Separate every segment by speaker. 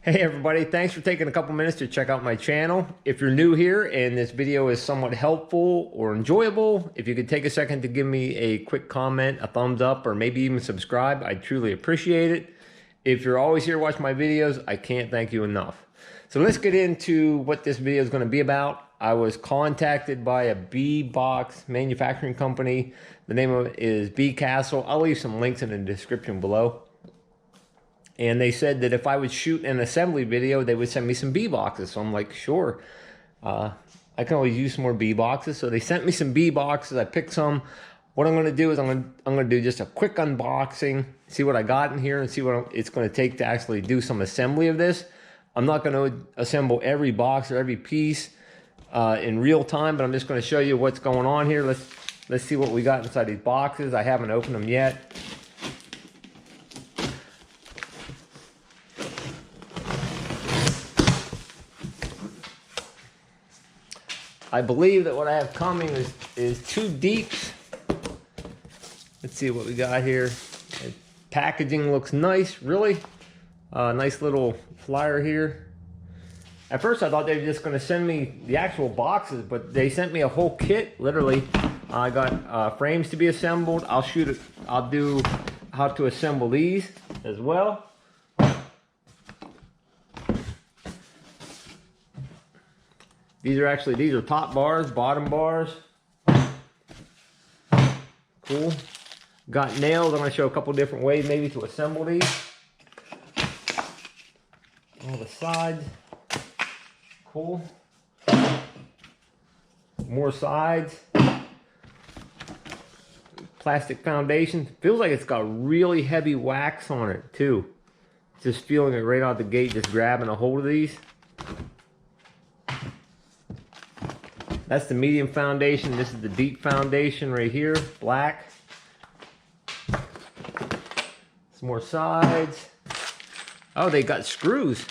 Speaker 1: Hey everybody, thanks for taking a couple minutes to check out my channel. If you're new here and this video is somewhat helpful or enjoyable, if you could take a second to give me a quick comment, a thumbs up, or maybe even subscribe, I'd truly appreciate it. If you're always here watching my videos, I can't thank you enough. So let's get into what this video is going to be about. I was contacted by a bee box manufacturing company. The name of it is Bee Castle. I'll leave some links in the description below. And they said that if I would shoot an assembly video, they would send me some bee boxes. So I'm like, sure. I can always use some more bee boxes. So they sent me some bee boxes. I picked some. What I'm going to do is I'm going to do just a quick unboxing, see what I got in here, and see what it's going to take to actually do some assembly of this. I'm not going to assemble every box or every piece in real time, but I'm just going to show you what's going on here. Let's see what we got inside these boxes. I haven't opened them yet. I believe that what I have coming is two deeps. Let's see what we got here. The packaging looks nice, really. Nice little flyer here. At first I thought they were just going to send me the actual boxes, but they sent me a whole kit, literally. I got frames to be assembled. I'll do how to assemble these as well. These are top bars, bottom bars. Cool. Got nails. I'm going to show a couple different ways maybe to assemble these. All the sides. Cool. More sides. Plastic foundation. Feels like it's got really heavy wax on it too. Just feeling it right out the gate, just grabbing a hold of these. That's the medium foundation. This is the deep foundation right here, black. Some more sides. Oh, they got screws.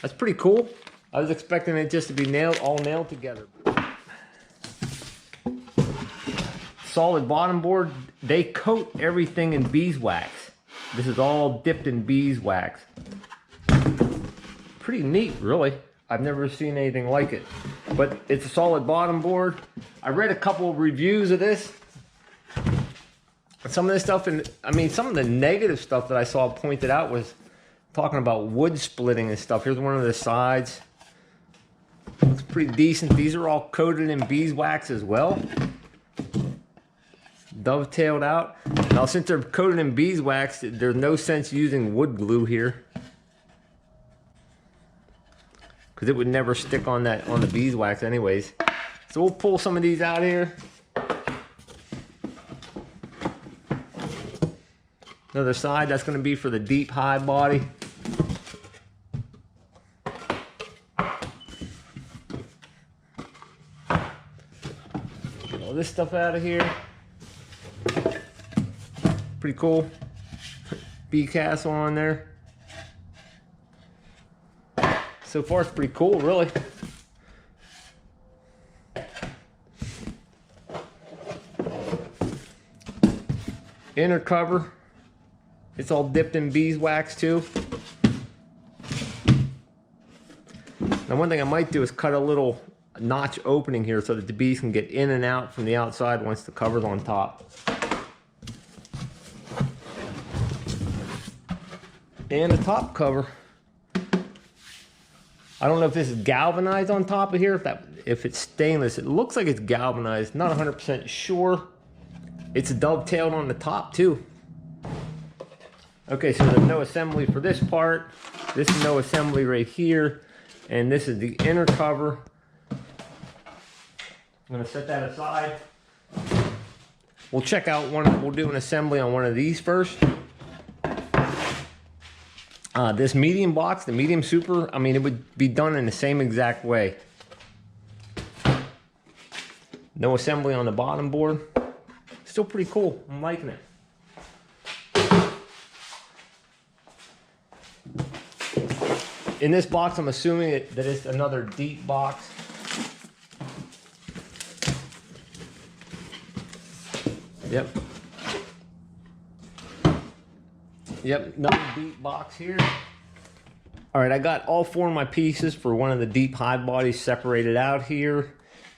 Speaker 1: That's pretty cool. I was expecting it just to be all nailed together. Solid bottom board. They coat everything in beeswax. This is all dipped in beeswax. Pretty neat, really. I've never seen anything like it. But it's a solid bottom board. I read a couple of reviews of this. Some of this stuff, some of the negative stuff that I saw pointed out was talking about wood splitting and stuff. Here's one of the sides. Looks pretty decent. These are all coated in beeswax as well. Dovetailed out. Now since they're coated in beeswax, there's no sense using wood glue here, because it would never stick on the beeswax anyways. So we'll pull some of these out here. Another side, that's going to be for the deep hive body. Get all this stuff out of here. Pretty cool. Bee Castle on there. So far, it's pretty cool, really. Inner cover. It's all dipped in beeswax, too. Now, one thing I might do is cut a little notch opening here so that the bees can get in and out from the outside once the cover's on top. And the top cover. I don't know if this is galvanized on top of here, if it's stainless. It looks like it's galvanized, not 100% sure. It's dovetailed on the top too. Okay, so there's no assembly for this part. This is no assembly right here. And this is the inner cover. I'm gonna set that aside. We'll check out we'll do an assembly on one of these first. This medium box, the medium super, it would be done in the same exact way. No assembly on the bottom board. Still pretty cool. I'm liking it. In this box, I'm assuming that it's another deep box. Yep. Yep, another deep box here. All right, I got all 4 of my pieces for one of the deep Hive bodies separated out here.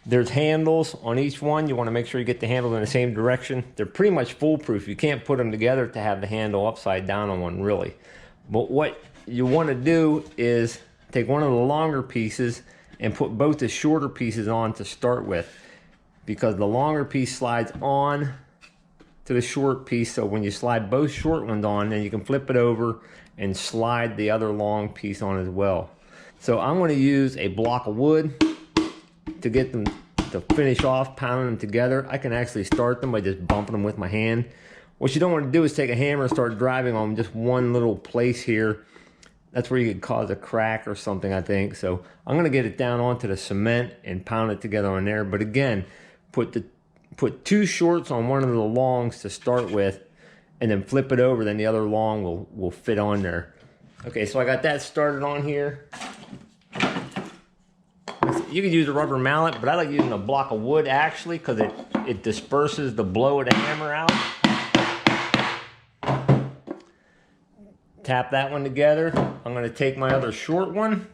Speaker 1: There's handles on each one. You want to make sure you get the handle in the same direction. They're pretty much foolproof. You can't put them together to have the handle upside down on one, really. But what you want to do is take one of the longer pieces and put both the shorter pieces on to start with, because the longer piece slides on to the short piece. So when you slide both short ones on, then you can flip it over and slide the other long piece on as well. So I'm going to use a block of wood to get them to finish off pounding them together. I can actually start them by just bumping them with my hand. What you don't want to do is take a hammer and start driving on just one little place here. That's where you could cause a crack or something, I think. So I'm going to get it down onto the cement and pound it together on there. But again, put 2 shorts on one of the longs to start with, and then flip it over, then the other long will fit on there. Okay, so I got that started on here. You could use a rubber mallet, but I like using a block of wood actually, because it disperses the blow of the hammer out. Tap that one together. I'm going to take my other short one.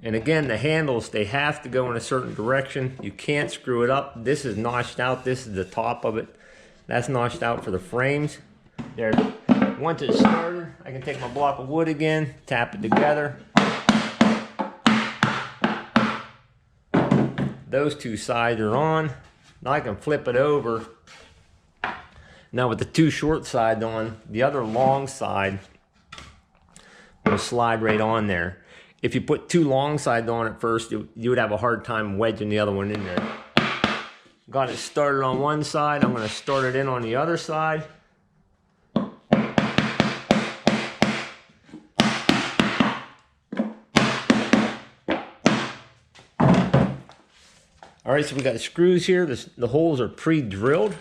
Speaker 1: And again, the handles, they have to go in a certain direction. You can't screw it up. This is notched out. This is the top of it. That's notched out for the frames. There. Once it's started, I can take my block of wood again, tap it together. Those 2 sides are on. Now I can flip it over. Now with the 2 short sides on, the other long side will slide right on there. If you put 2 long sides on at first, you would have a hard time wedging the other one in there. Got it started on one side. I'm going to start it in on the other side. All right, so we got the screws here. The holes are pre-drilled.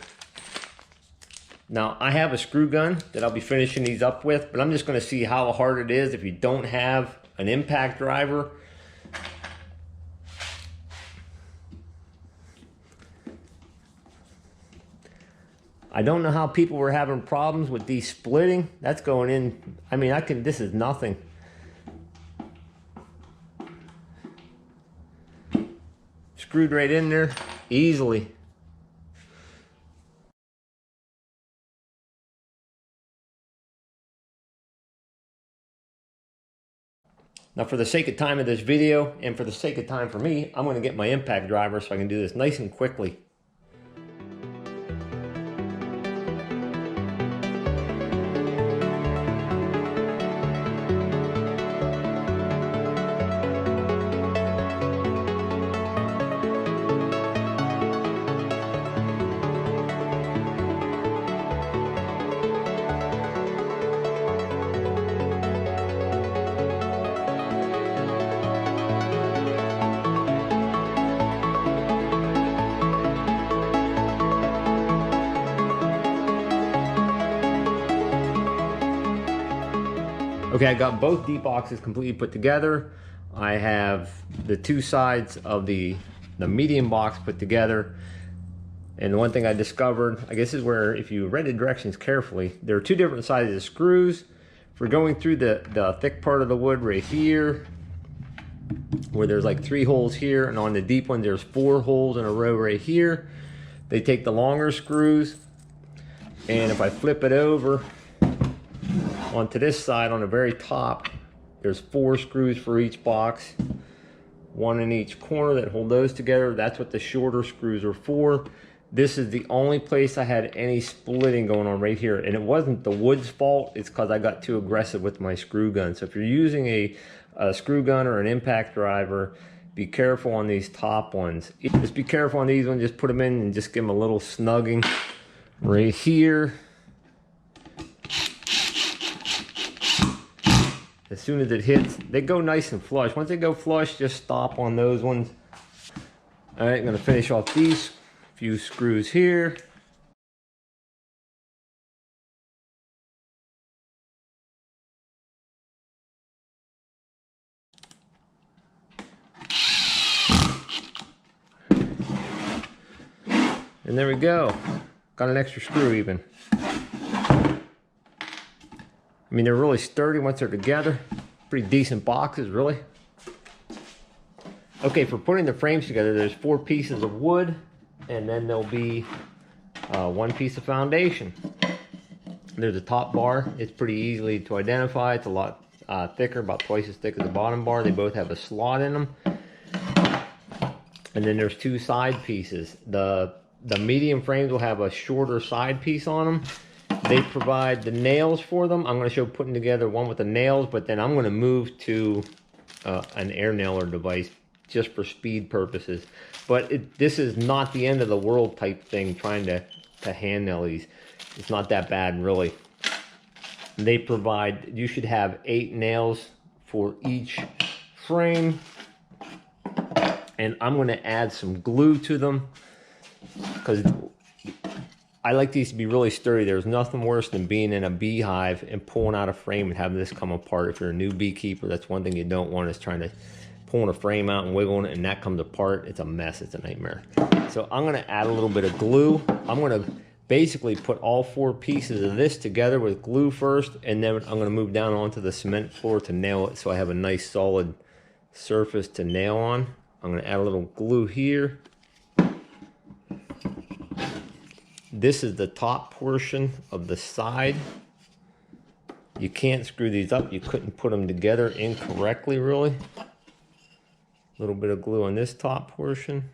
Speaker 1: Now, I have a screw gun that I'll be finishing these up with, but I'm just going to see how hard it is if you don't have an impact driver. I don't know how people were having problems with these splitting. That's going in. I mean, this is nothing. Screwed right in there easily. Now, for the sake of time of this video, and for the sake of time for me, I'm going to get my impact driver so I can do this nice and quickly. Okay, I got both deep boxes completely put together. I have the 2 sides of the medium box put together. And the one thing I discovered, I guess is where if you read the directions carefully, there are 2 different sizes of screws. For going through the thick part of the wood right here, where there's like 3 holes here, and on the deep one there's 4 holes in a row right here. They take the longer screws, and if I flip it over, onto this side on the very top, there's 4 screws for each box, 1 in each corner that hold those together. That's what the shorter screws are for. This is the only place I had any splitting going on right here, and it wasn't the wood's fault. It's because I got too aggressive with my screw gun. So if you're using a screw gun or an impact driver, be careful on these top ones. Just be careful on these ones. Just put them in and just give them a little snugging right here. As soon as it hits, they go nice and flush. Once they go flush, just stop on those ones. All right, I'm gonna finish off these few screws here. And there we go. Got an extra screw even. I mean, they're really sturdy once they're together. pretty decent boxes, really. Okay, for putting the frames together, there's 4 pieces of wood, and then there'll be 1 piece of foundation. There's a top bar. It's pretty easily to identify. It's a lot thicker, about twice as thick as the bottom bar. They both have a slot in them. And then there's 2 side pieces. The medium frames will have a shorter side piece on them. They provide the nails for them. I'm going to show putting together one with the nails, but then I'm going to move to an air nailer device just for speed purposes. But this is not the end of the world type thing, trying to hand nail these. It's not that bad, really. They provide, you should have 8 nails for each frame. And I'm going to add some glue to them because I like these to be really sturdy. There's nothing worse than being in a beehive and pulling out a frame and having this come apart. If you're a new beekeeper, that's one thing you don't want, is trying to pulling a frame out and wiggling it, and that comes apart. It's a mess. It's a nightmare. So I'm going to add a little bit of glue. I'm going to basically put all 4 pieces of this together with glue first, and then I'm going to move down onto the cement floor to nail it so I have a nice solid surface to nail on. I'm going to add a little glue here. This is the top portion of the side. You can't screw these up. You couldn't put them together incorrectly, really. A little bit of glue on this top portion.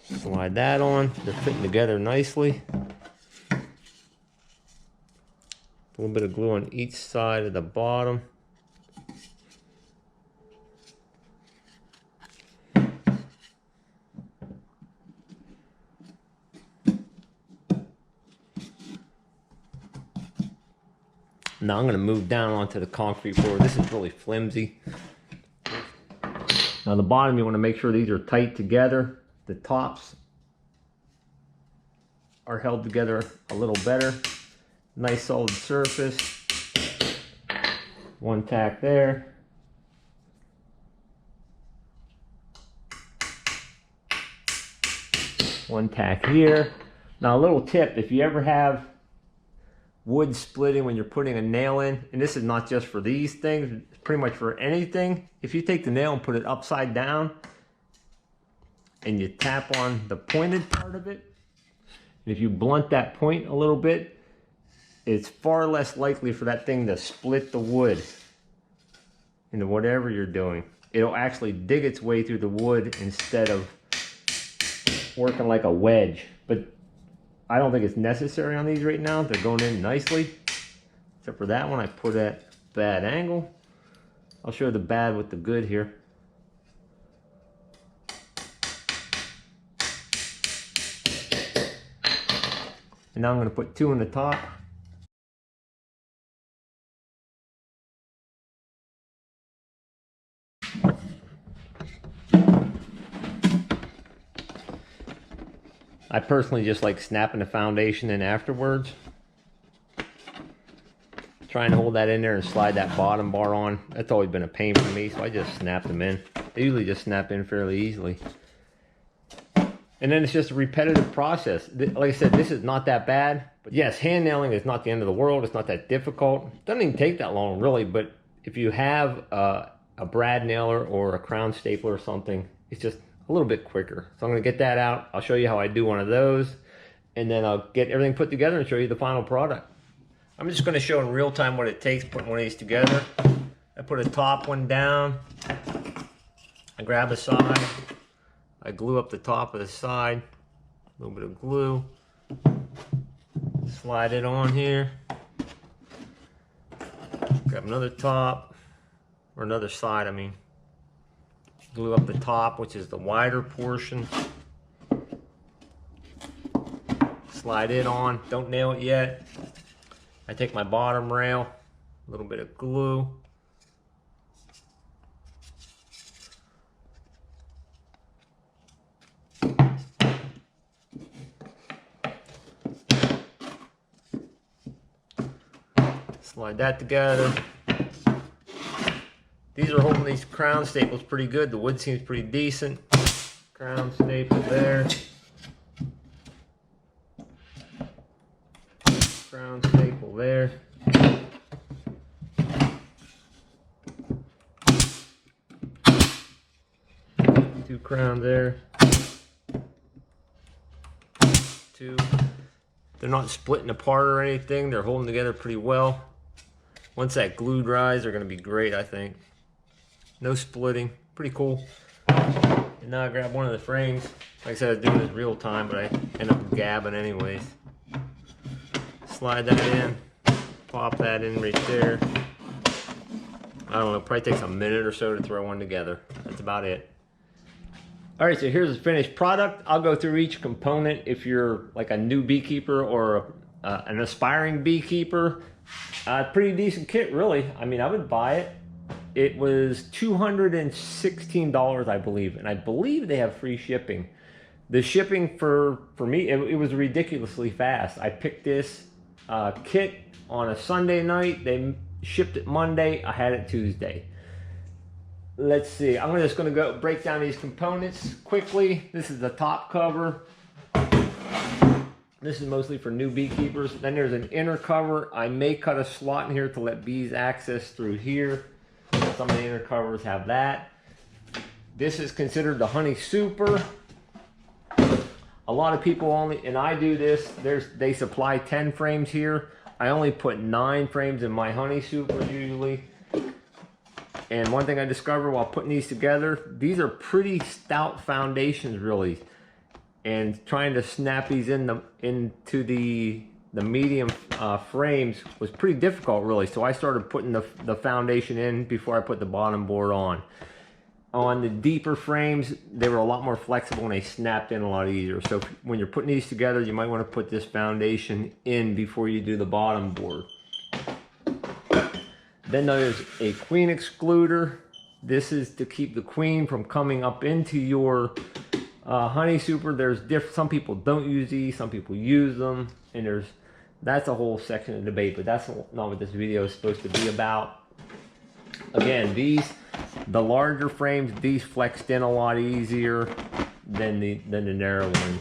Speaker 1: Slide that on. They're fitting together nicely. A little bit of glue on each side of the bottom. Now I'm going to move down onto the concrete floor. This is really flimsy. Now the bottom, you want to make sure these are tight together. The tops are held together a little better. Nice solid surface. 1 tack there. One tack here. Now a little tip, if you ever have wood splitting when you're putting a nail in, and this is not just for these things, it's pretty much for anything. If you take the nail and put it upside down and you tap on the pointed part of it, and if you blunt that point a little bit, it's far less likely for that thing to split the wood into whatever you're doing. It'll actually dig its way through the wood instead of working like a wedge. But I don't think it's necessary on these right now. They're going in nicely. Except for that one, I put at bad angle. I'll show the bad with the good here. And now I'm going to put 2 in the top. I personally just like snapping the foundation in afterwards. Trying to hold that in there and slide that bottom bar on. That's always been a pain for me, so I just snap them in. They usually just snap in fairly easily. And then it's just a repetitive process. Like I said, this is not that bad. But yes, hand nailing is not the end of the world. It's not that difficult. It doesn't even take that long, really. But if you have a brad nailer or a crown stapler or something, it's just a little bit quicker. So I'm going to get that out. I'll show you how I do one of those, and then I'll get everything put together and show you the final product. I'm just going to show in real time what it takes putting one of these together. I put a top one down. I grab a side. I glue up the top of the side. A little bit of glue. Slide it on here. Grab another top, or another side, I mean. Glue up the top, which is the wider portion. Slide it on. Don't nail it yet. I take my bottom rail, a little bit of glue. Slide that together. These are holding these crown staples pretty good. The wood seems pretty decent. Crown staple there. there. 2 crowns there. 2. They're not splitting apart or anything. They're holding together pretty well. Once that glue dries, they're gonna be great, I think. No splitting, pretty cool. And now I grab one of the frames. Like I said, I was doing this real time, but I end up gabbing anyways. Slide that in, pop that in right there. I don't know, probably takes a minute or so to throw one together. That's about it. All right, so here's the finished product. I'll go through each component. If you're like a new beekeeper or an aspiring beekeeper, pretty decent kit, really. I mean, I would buy it. It was $216, I believe, and I believe they have free shipping. The shipping for me, it was ridiculously fast. I picked this kit on a Sunday night. They shipped it Monday. I had it Tuesday. Let's see, I'm just gonna go break down these components quickly. This is the top cover. This is mostly for new beekeepers. Then there's an inner cover. I may cut a slot in here to let bees access through here. Some of the inner covers have that. This is considered the honey super. A lot of people only, and I do this, they supply 10 frames here. I only put 9 frames in my honey super usually. And one thing I discovered while putting these together, these are pretty stout foundations really. And trying to snap these into the medium frames was pretty difficult really. So I started putting the foundation in before I put the bottom board on. On the deeper frames, they were a lot more flexible and they snapped in a lot easier. So when you're putting these together, you might want to put this foundation in before you do the bottom board. Then there's a queen excluder. This is to keep the queen from coming up into your honey super. There's some people don't use these, some people use them, and that's a whole section of debate, but that's not what this video is supposed to be about. Again, the larger frames, these flexed in a lot easier than the narrow ones.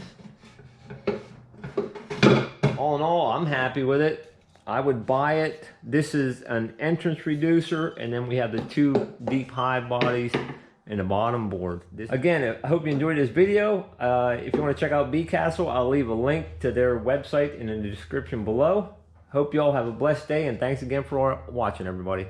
Speaker 1: All in all, I'm happy with it. I would buy it. This is an entrance reducer, and then we have the 2 deep hive bodies and the bottom board. Again, I hope you enjoyed this video. If you want to check out Bee Castle, I'll leave a link to their website in the description below. Hope you all have a blessed day, and thanks again for watching, everybody.